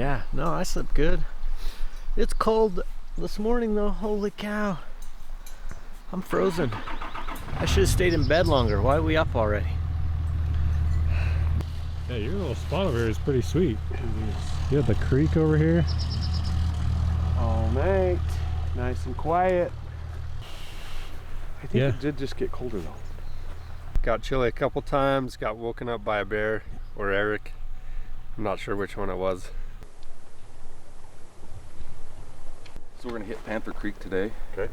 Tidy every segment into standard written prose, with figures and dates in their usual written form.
Yeah, no, I slept good. It's cold this morning though, holy cow. I'm frozen. I should have stayed in bed longer. Why are we up already? Yeah, your little spot over here is pretty sweet. You have the creek over here. All night, nice and quiet. I think it did just get colder though. Got chilly a couple times, got woken up by a bear or Eric. I'm not sure which one it was. So we're gonna hit Panther Creek today. Okay.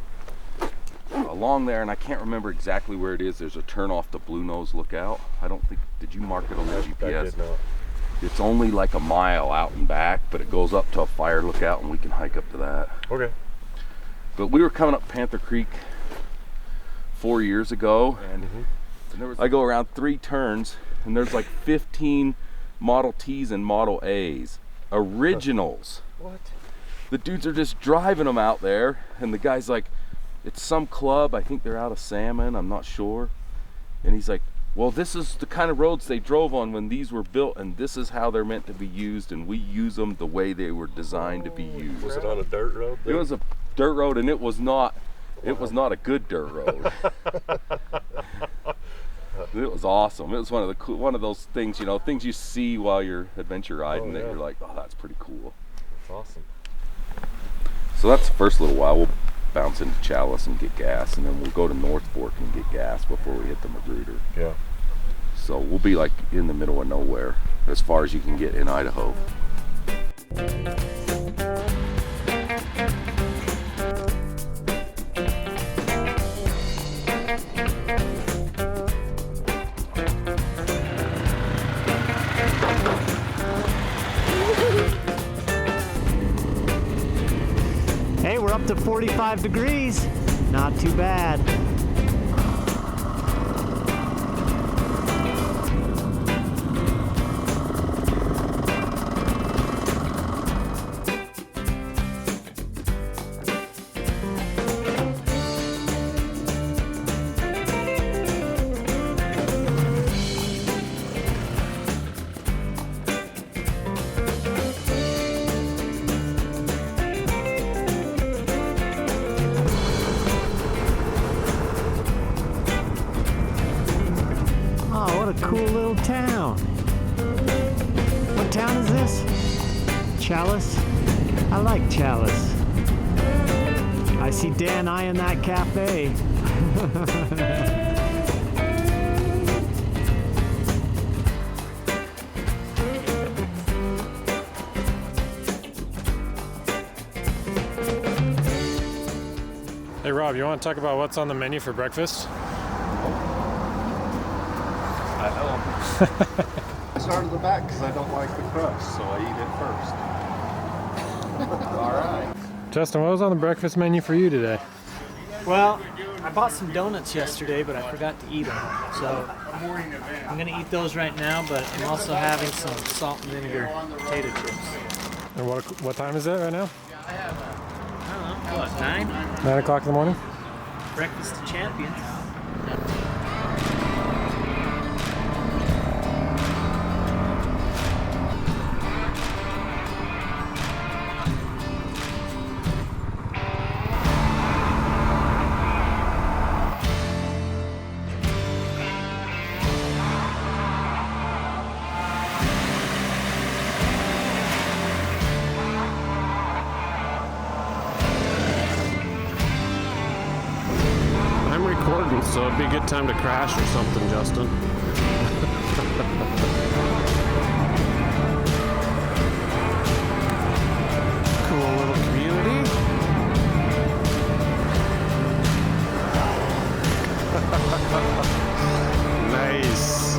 Along there, and I can't remember exactly where it is, there's a turn off the Blue Nose Lookout. I don't think, did you mark it on the GPS? I did not. It's only like a mile out and back, but it goes up to a fire lookout and we can hike up to that. Okay. But we were coming up Panther Creek 4 years ago, and there was, I go around 3 turns and there's like 15 Model Ts and Model As, originals. What? The dudes are just driving them out there, and the guy's like, it's some club, I think they're out of Salmon, I'm not sure. And he's like, well, this is the kind of roads they drove on when these were built, and this is how they're meant to be used, and we use them the way they were designed to be used. Was it on a dirt road then? It was a dirt road, and it was not a good dirt road. It was awesome. It was one of the one of those things, you know, things you see while you're adventure riding that you're like, oh, that's pretty cool. That's awesome. So that's the first little while. We'll bounce into Chalice and get gas, and then we'll go to North Fork and get gas before we hit the Magruder. Yeah. So we'll be like in the middle of nowhere as far as you can get in Idaho. Hey, we're up to 45 degrees. Not too bad. Cool little town. What town is this? Chalice? I like Chalice. I see Dan eyeing that cafe. Hey Rob, you want to talk about what's on the menu for breakfast? I know. I started the back because I don't like the crust, so I eat it first. All right. Justin, what was on the breakfast menu for you today? Well, I bought some donuts yesterday, but I forgot to eat them. So I'm going to eat those right now, but I'm also having some salt and vinegar potato chips. And what time is it right now? I don't know, what, 9? 9 o'clock in the morning? Breakfast of champions. So it'd be a good time to crash or something, Justin. Cool little community. Nice.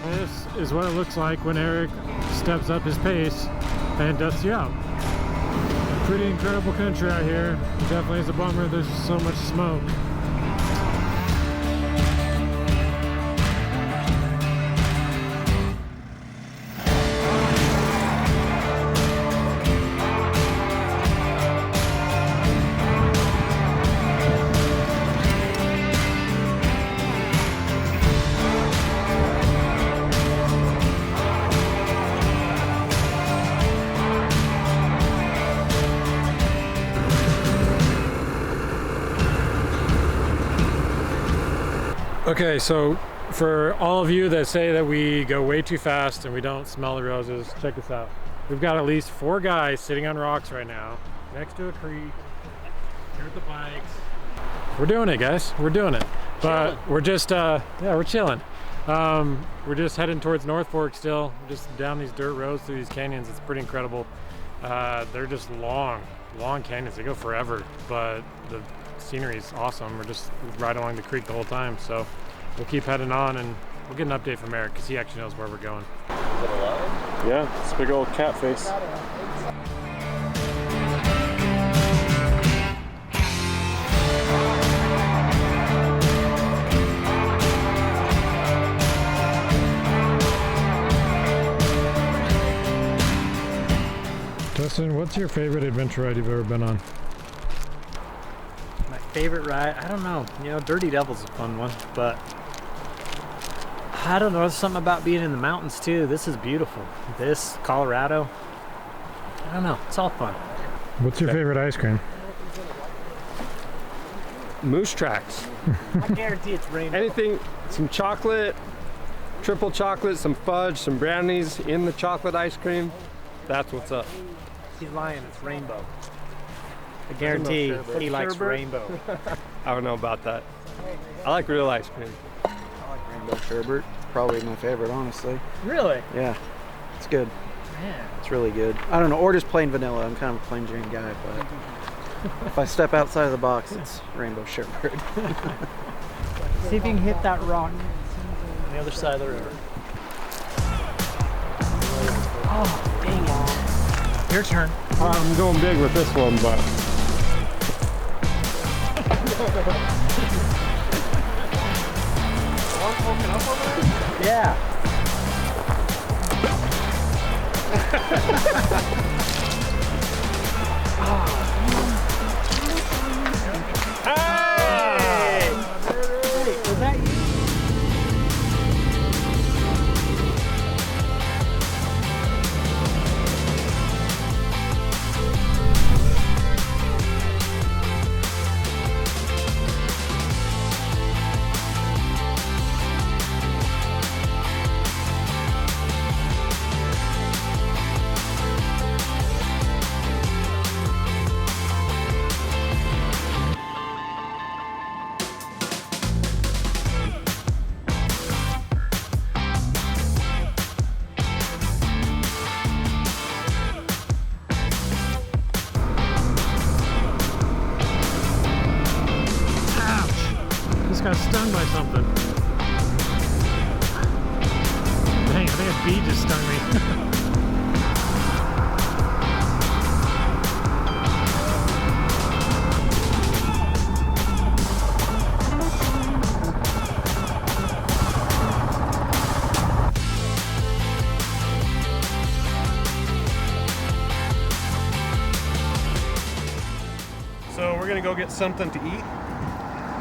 This is what it looks like when Eric steps up his pace and dusts you out. Pretty incredible country out here. Definitely is a bummer there's so much smoke. Okay, so for all of you that say that we go way too fast and we don't smell the roses, check this out. We've got at least 4 guys sitting on rocks right now, next to a creek, here with the bikes. We're doing it, guys. We're doing it. But we're just, yeah, we're chilling. We're just heading towards North Fork still, just down these dirt roads through these canyons. It's pretty incredible. They're just long canyons. They go forever, but the scenery is awesome. We're just right along the creek the whole time. So we'll keep heading on and we'll get an update from Eric because he actually knows where we're going. Yeah, it's a big old cat face. Justin, what's your favorite adventure ride you've ever been on? My favorite ride? I don't know. You know, Dirty Devil's a fun one, but I don't know. There's something about being in the mountains too. This is beautiful. This, Colorado. I don't know. It's all fun. What's your favorite ice cream? Moose tracks. I guarantee it's rainbow. Anything, some chocolate, triple chocolate, some fudge, some brownies in the chocolate ice cream. That's what's up. He's lying. It's rainbow. I guarantee he likes rainbow. I don't know about that. I like real ice cream. I like rainbow sherbet. Probably my favorite, honestly. Really? Yeah, it's good. Man. It's really good. I don't know, or just plain vanilla. I'm kind of a plain Jane guy, but if I step outside of the box, it's rainbow sherbet. See if you can hit that rock on the other side of the river. Oh, dang it. Your turn. I'm going big with this one, but Yeah. Hey! Was that you? Got stung by something. Dang, I think a bee just stung me. So we're gonna go get something to eat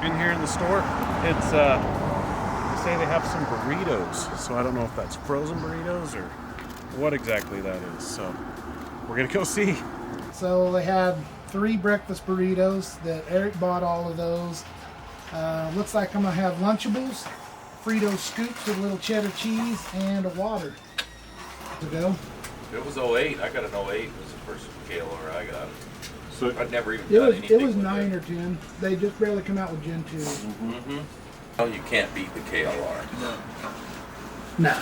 in here in the store. It's they say they have some burritos, so I don't know if that's frozen burritos or what exactly that is. So we're gonna go see. So they had 3 breakfast burritos that Eric bought all of those. Looks like I'm gonna have Lunchables, Frito scoops with a little cheddar cheese, and a water. To go. It was 08. I got an 08. It was the first KLR I got. So I'd never even done anything. It was with 9 or 10. They just barely come out with Gen 2. Mm-hmm. Oh, you can't beat the KLR. No.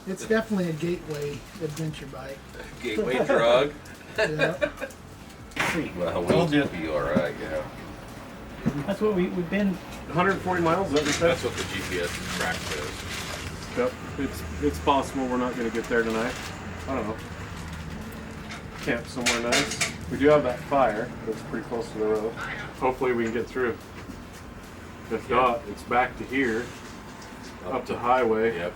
It's definitely a gateway adventure bike. Gateway drug. Yeah. Well, we'll be all right, yeah. That's what we've been. 140 miles, is that what you said? That's what the GPS track says. Yep. It's possible we're not going to get there tonight. I don't know. Camp somewhere nice. We do have that fire that's pretty close to the road. Hopefully we can get through. If not, it's back to here, up to highway, Yep.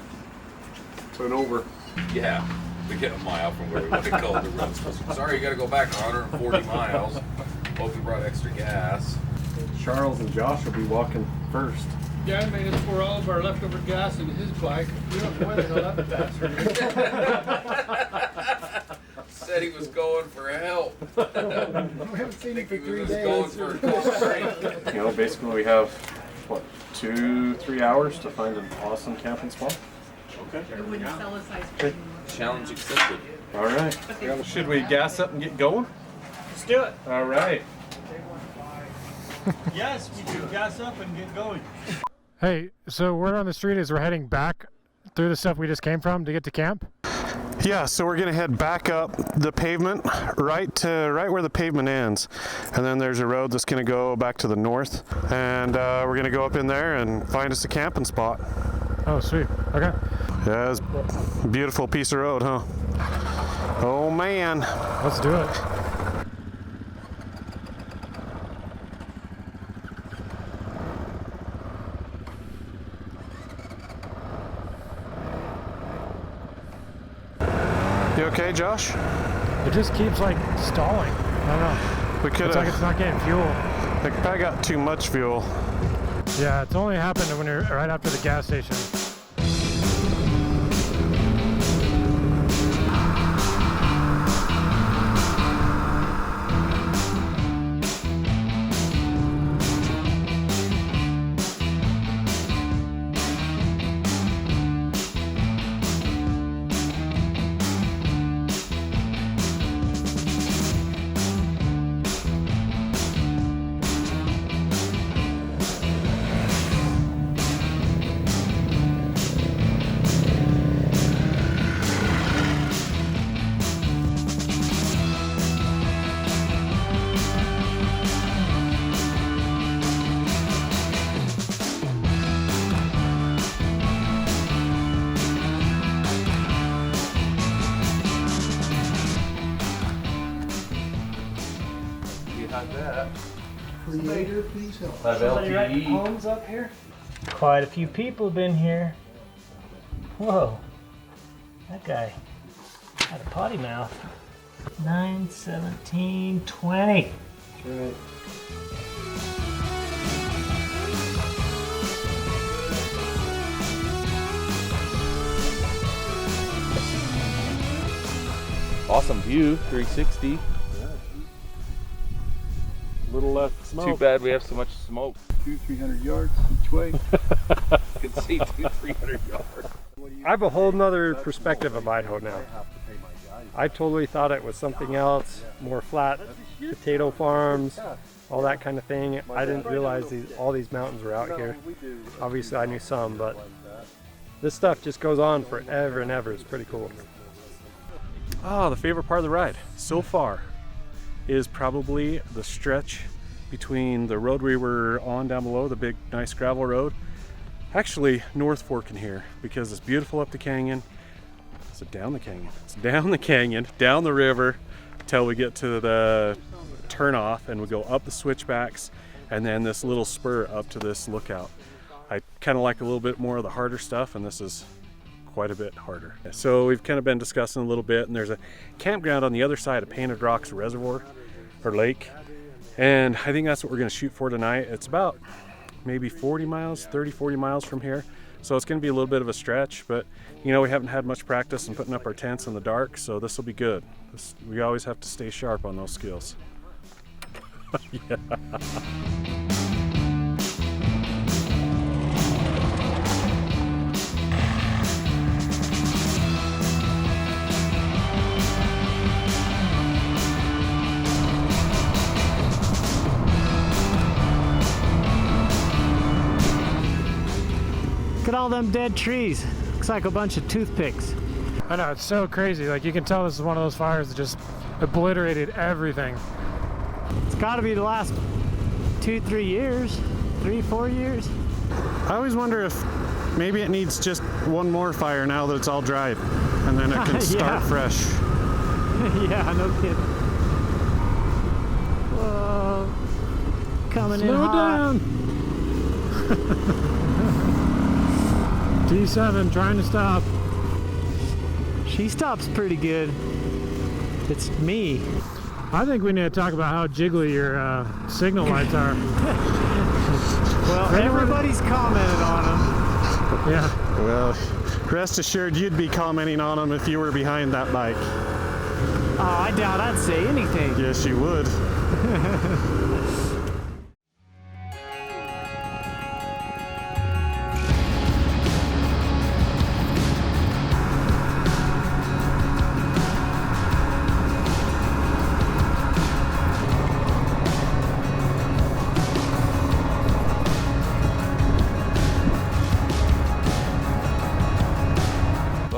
and over. Yeah. We get a mile from where we want to go. The road's supposed to. Sorry, you got to go back 140 miles. Hope you brought extra gas. Charles and Josh will be walking first. Dan made us pour all of our leftover gas into his bike. We don't know where the hell that bastard is. Said he was going for help. We haven't seen I it think for he 3 was just going days. for a cold drink. You know, basically we have, what, 2-3 hours to find an awesome camping spot. Okay. Challenge accepted. All right. Should we gas up and get going? Let's do it. All right. Yes, we do. Gas up and get going. Hey, so word on the street is we're heading back through the stuff we just came from to get to camp? Yeah, so we're gonna head back up the pavement right where the pavement ends, and then there's a road that's gonna go back to the north, and we're gonna go up in there and find us a camping spot. Oh, sweet. Okay. Yeah, it's a beautiful piece of road, huh? Oh man. Let's do it. You okay, Josh? It just keeps like stalling. I don't know. We could It's like it's not getting fuel. I probably got too much fuel. Yeah, it's only happened when you're right after the gas station. Creator, please help. Somebody writing poems up here? Quite a few people have been here. Whoa. That guy had a potty mouth. 9, 17, 20. That's right. Awesome view, 360. A little less smoke. Too bad we have so much smoke. 200-300 yards each way. You can see 200-300 yards. I have a whole nother perspective of Idaho now. I totally thought it was something else, more flat potato farms, all that kind of thing. I didn't realize all these mountains were out here. Obviously I knew some, but this stuff just goes on forever and ever. It's pretty cool. Ah, the favorite part of the ride so far is probably the stretch between the road we were on down below, the big nice gravel road, actually North Fork in here, because it's beautiful up the canyon. Is it down the canyon? It's down the canyon, down the river, till we get to the turnoff, and we go up the switchbacks, and then this little spur up to this lookout. I kind of like a little bit more of the harder stuff, and this is quite a bit harder. So we've kind of been discussing a little bit, and there's a campground on the other side of Painted Rocks Reservoir or lake, and I think that's what we're going to shoot for tonight. It's about maybe 40 miles, 30-40 miles from here, so it's going to be a little bit of a stretch, but you know, we haven't had much practice in putting up our tents in the dark, so this will be good. We always have to stay sharp on those skills. Yeah. Look at all them dead trees. Looks like a bunch of toothpicks. I know, it's so crazy. Like, you can tell this is one of those fires that just obliterated everything. It's got to be the last 2-3 years, 3-4 years. I always wonder if maybe it needs just one more fire now that it's all dried, and then it can start fresh. Yeah, no kidding. Whoa. Coming in Slow hot. down. T7 trying to stop. She stops pretty good. It's me. I think we need to talk about how jiggly your signal lights are. Well, everybody's commented on them. Yeah. Well, rest assured you'd be commenting on them if you were behind that bike. Oh, I doubt I'd say anything. Yes, you would.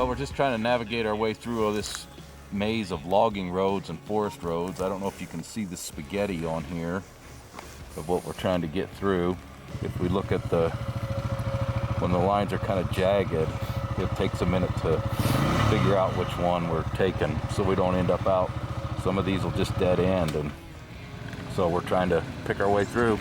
we're just trying to navigate our way through all this maze of logging roads and forest roads. I don't know if you can see the spaghetti on here of what we're trying to get through. If we look at when the lines are kind of jagged, it takes a minute to figure out which one we're taking so we don't end up out. Some of these will just dead end, and so we're trying to pick our way through.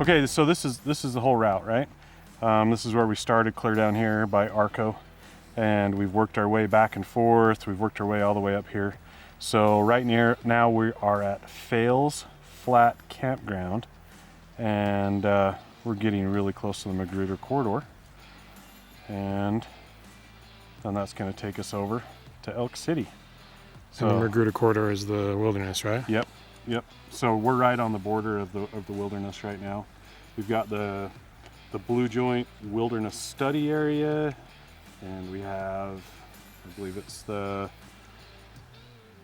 Okay, so this is the whole route, right? This is where we started, clear down here by Arco, and we've worked our way back and forth. We've worked our way all the way up here. So right now we are at Fales Flat Campground, and we're getting really close to the Magruder Corridor, and then that's going to take us over to Elk City. So the Magruder Corridor is the wilderness, right? Yep. So we're right on the border of the wilderness right now. We've got the Blue Joint Wilderness Study Area, and we have, I believe it's the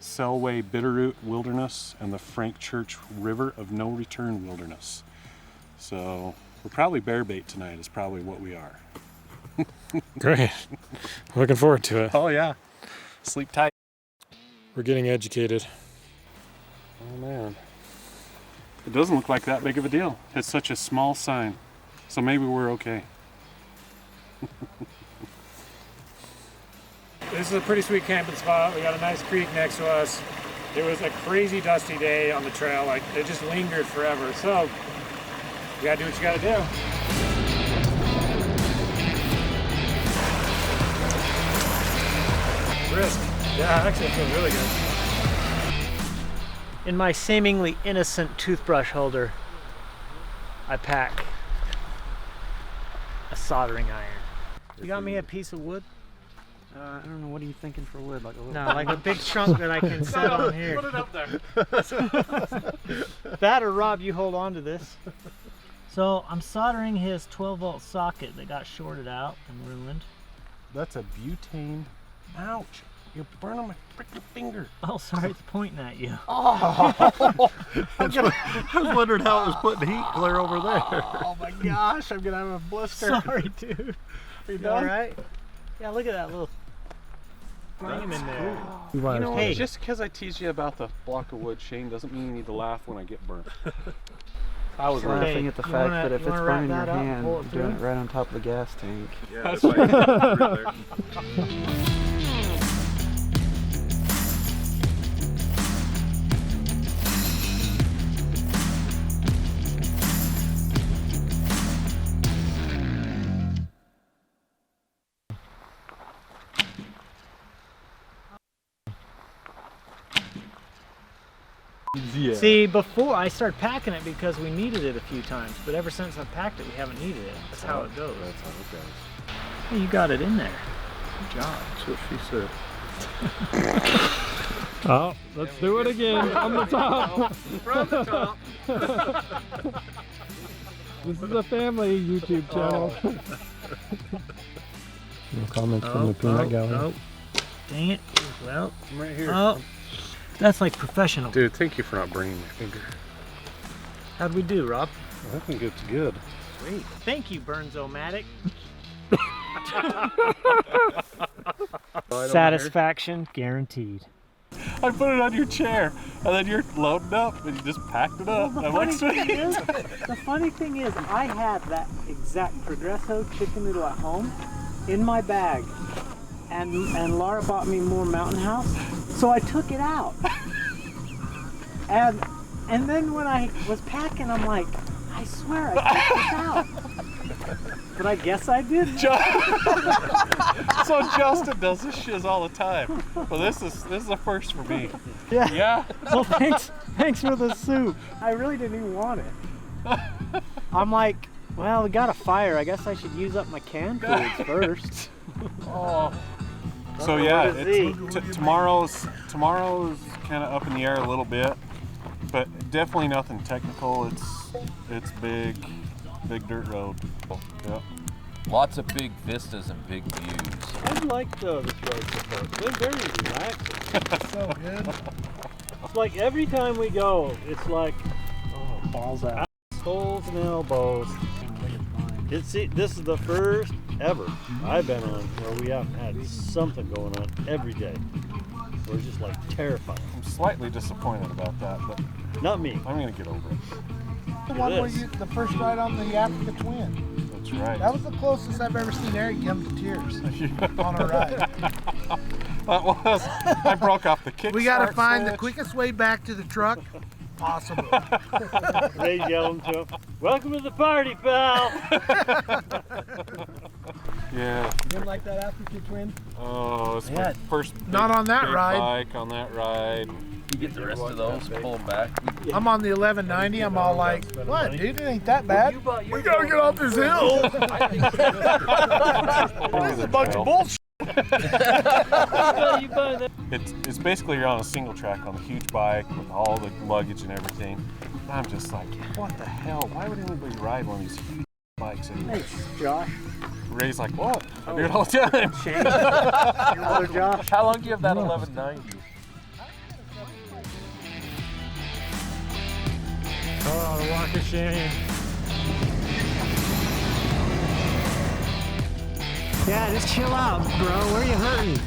Selway Bitterroot Wilderness and the Frank Church River of No Return Wilderness. So we're probably bear bait tonight is probably what we are. Great. Looking forward to it. Oh yeah. Sleep tight. We're getting educated. Oh man. It doesn't look like that big of a deal. It's such a small sign. So maybe we're okay. This is a pretty sweet camping spot. We got a nice creek next to us. It was a crazy dusty day on the trail. Like, it just lingered forever. So you gotta do what you gotta do. Brisk. Yeah, actually I feel really good. In my seemingly innocent toothbrush holder, I pack a soldering iron. You got me a piece of wood? I don't know, what are you thinking for wood? Like a little No, like a big chunk that I can set on here. Put it up there. That or Rob, you hold on to this. So I'm soldering his 12-volt socket that got shorted out and ruined. That's a butane. Ouch. You're burning my freaking finger. Oh, sorry, it's pointing at you. I was wondering how it was putting heat clear over there. Oh my gosh, I'm gonna have a blister. Sorry, dude. Are you All right? Yeah, look at that little flame in there. You know, Hey. just because I tease you about the block of wood, Shane, doesn't mean you need to laugh when I get burnt. I was laughing at the fact that if it's burning your hand, you're doing it right on top of the gas tank. Yeah, that's right. Yeah. See, before I started packing it because we needed it a few times, but ever since I've packed it, we haven't needed it. That's how it goes. That's how it goes. Hey, you got it in there. Good job. That's what she said. Oh, let's do it again on the top. From the top. This is a family YouTube channel. No comments from the peanut gallery. Oh, dang it. Well, I'm right here. oh, that's like professional. Dude, thank you for not bringing my finger. How'd we do, Rob? I think it's good. Sweet. Thank you, Burns-O-Matic. Satisfaction guaranteed. I put it on your chair, and then you're loading up, and you just packed it up. I'm like, sweet. The funny thing is, I had that exact Progresso chicken noodle at home in my bag and Laura bought me more Mountain House, so I took it out. And then when I was packing, I'm like, I swear I took this out. But I guess I did. So Justin does this shiz all the time. Well, this is the first for me. Yeah. Yeah. Well, thanks for the soup. I really didn't even want it. I'm like, well, we got a fire. I guess I should use up my canned foods first. Oh. So yeah, tomorrow's kind of up in the air a little bit, but definitely nothing technical. It's big dirt road. Yep. Lots of big vistas and big views. I like this road so far. It's been very relaxing. So good. It's like every time we go, it's like Balls out. holes and elbows. This is the first ever I've been on where we haven't had something going on every day. We're just like terrified. I'm slightly disappointed about that, but Not me. I'm gonna get over it. The one where the first ride on the Africa Twin. That's right. That was the closest I've ever seen Eric come to tears on a ride. That was. I broke off the kickstart. We got to find the switch. quickest way back to the truck possible. Ray's yelling to him, "Welcome to the party, pal!" Yeah. You didn't like that Africa Twin? Oh, it's my first. Not on that big ride. Bike on that ride. You get the rest of those, pull them back. I'm on the 1190. I'm all like, what, dude? It ain't that bad. We got to get off this hill. This is a bunch of bullshit. It's basically you're on a single track on a huge bike with all the luggage and everything. And I'm just like, what the hell? Why would anybody ride one of these huge bikes anymore? Thanks, Josh. Ray's like, what? I do it all the time. Shane. Your brother Josh. How long do you have that 1190? Oh, the Rock of Shane. Yeah, just chill out, bro. Where are you hurting?